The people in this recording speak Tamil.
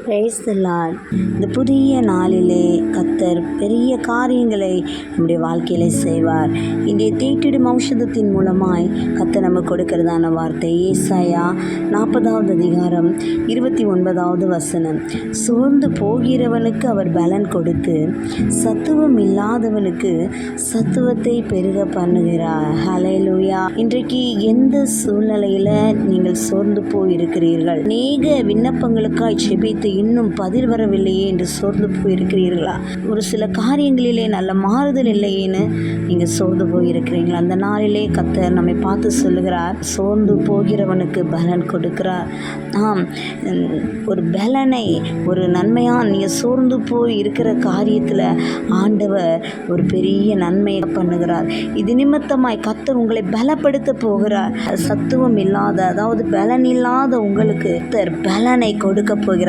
Praise the Lord. இந்த புதிய நாளிலே கர்த்தர் பெரிய காரியங்களை நம்முடைய வாழ்க்கையில செய்வார். இன்றைய தேற்றிடும் ஔஷதத்தின் மூலமாய் கர்த்தர் நமக்கு கொடுக்கிறதான வார்த்தை ஏசாயா 40வது அதிகாரம் 29வது வசனம். சோர்ந்து போகிறவனுக்கு அவர் பலன் கொடுத்து சத்துவம் இல்லாதவனுக்கு சத்துவத்தை பெருக பண்ணுகிறார். ஹல்லேலூயா. இன்றைக்கு எந்த சூழ்நிலையில நீங்கள் சோர்ந்து போயிருக்கிறீர்கள்? அநேக விண்ணப்பங்களுக்காய் செபித்து இன்னும் பதில் வரவில்லையே என்று சோர்ந்து போயிருக்கிறீர்களா? ஒரு சில காரியங்களிலே நல்ல மாறுதல் இல்லையேன்னு நீங்கள் சோர்ந்து போயிருக்கிறீங்களா? அந்த நாளிலே கர்த்தர் நம்மை பார்த்து சொல்லுகிறார், சோர்ந்து போகிறவனுக்கு பலன் கொடுக்கிறார். ஆம், ஒரு பலனை, ஒரு நன்மையாக நீங்கள் சோர்ந்து போய் இருக்கிற காரியத்தில் ஆண்டவர் ஒரு பெரிய நன்மையை பண்ணுகிறார். இது நிமித்தமாய் கர்த்தர் உங்களை பலப்படுத்த போகிறார். சத்துவம் இல்லாத, அதாவது பலன் இல்லாத உங்களுக்கு கர்த்தர் பலனை கொடுக்க போகிறார்.